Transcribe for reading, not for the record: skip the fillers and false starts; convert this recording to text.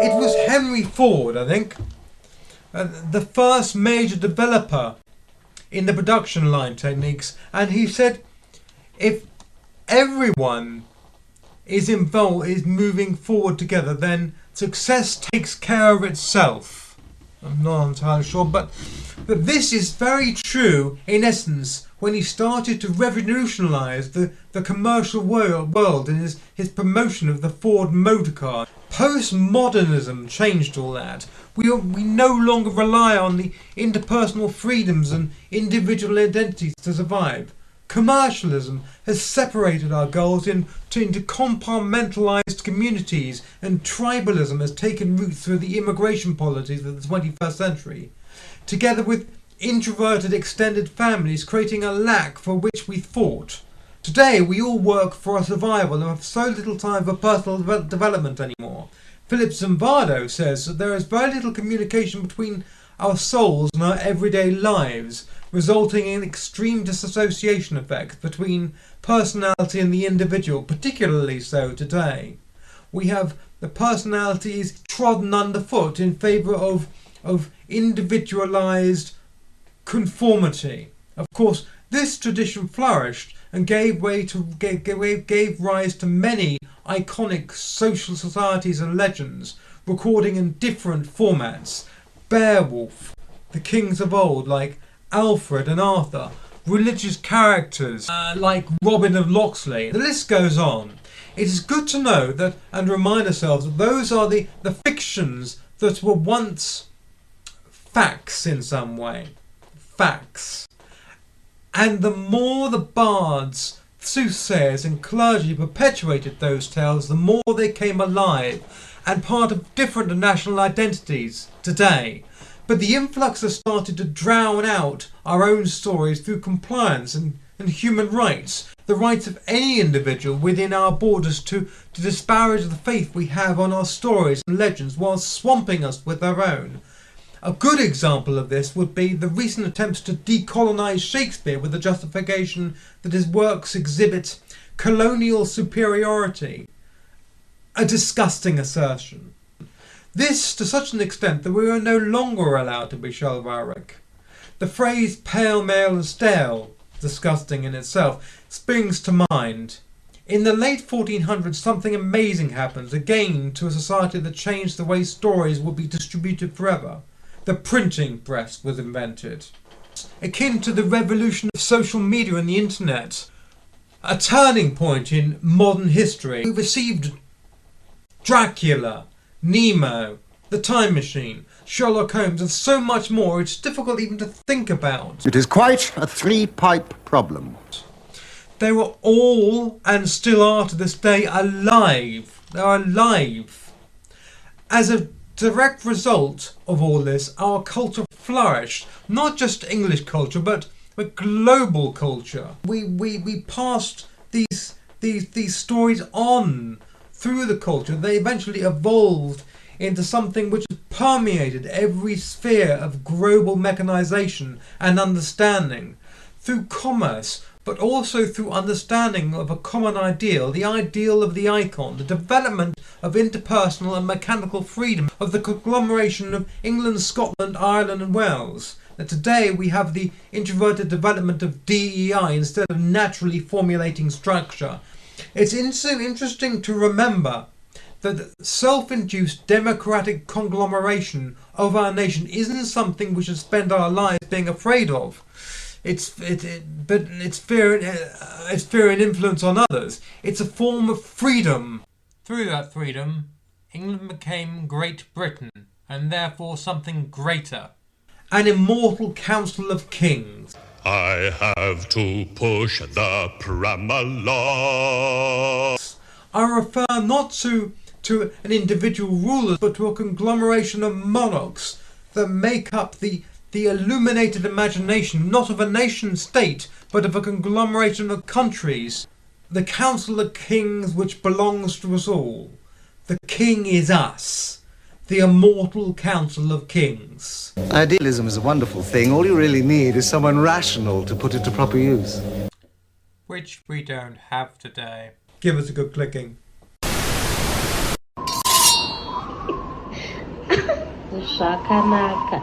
It was Henry Ford, I think, the first major developer in the production line techniques, and he said if everyone is involved, is moving forward together, then success takes care of itself. I'm not entirely sure, but this is very true in essence when he started to revolutionise the commercial world in his promotion of the Ford motor car. Postmodernism changed all that. We no longer rely on the interpersonal freedoms and individual identities to survive. Commercialism has separated our goals into compartmentalised communities, and tribalism has taken root through the immigration policies of the 21st century, together with introverted extended families creating a lack for which we fought. Today we all work for our survival and have so little time for personal development anymore. Philip Zimbardo says that there is very little communication between our souls and our everyday lives, resulting in extreme disassociation effects between personality and the individual, particularly so today. We have the personalities trodden underfoot in favour of individualised conformity. Of course, this tradition flourished and gave rise to many iconic social societies and legends, recording in different formats. Beowulf, the kings of old like Alfred and Arthur, religious characters like Robin of Locksley. The list goes on. It is good to know that and remind ourselves that those are the fictions that were once facts in some way. Facts. And the more the bards, soothsayers and clergy perpetuated those tales, the more they came alive and part of different national identities today. But the influx has started to drown out our own stories through compliance and human rights, the rights of any individual within our borders to disparage the faith we have on our stories and legends while swamping us with our own. A good example of this would be the recent attempts to decolonise Shakespeare with the justification that his works exhibit colonial superiority. A disgusting assertion. This to such an extent that we are no longer allowed to be chivalric. The phrase pale, male and stale, disgusting in itself, springs to mind. In the late 1400s something amazing happens again to a society that changed the way stories would be distributed forever. The printing press was invented. Akin to the revolution of social media and the internet. A turning point in modern history. We received Dracula, Nemo, The Time Machine, Sherlock Holmes and so much more it's difficult even to think about. It is quite a three-pipe problem. They were all, and still are to this day, alive. They are alive. As a direct result of all this, our culture flourished. Not just English culture, but global culture. We passed these stories on through the culture. They eventually evolved into something which permeated every sphere of global mechanization and understanding through commerce, but also through understanding of a common ideal, the ideal of the icon, the development of interpersonal and mechanical freedom, of the conglomeration of England, Scotland, Ireland and Wales. That today we have the introverted development of DEI instead of naturally formulating structure. It's interesting to remember that self-induced democratic conglomeration of our nation isn't something we should spend our lives being afraid of. But it's fear and influence on others. It's a form of freedom. Through that freedom, England became Great Britain, and therefore something greater. An immortal council of kings. I have to push the Pramala. I refer not to an individual ruler, but to a conglomeration of monarchs that make up the illuminated imagination, not of a nation state, but of a conglomeration of countries. The Council of Kings which belongs to us all. The king is us. The immortal Council of Kings. Idealism is a wonderful thing. All you really need is someone rational to put it to proper use. Which we don't have today. Give us a good clicking. zvakanaka.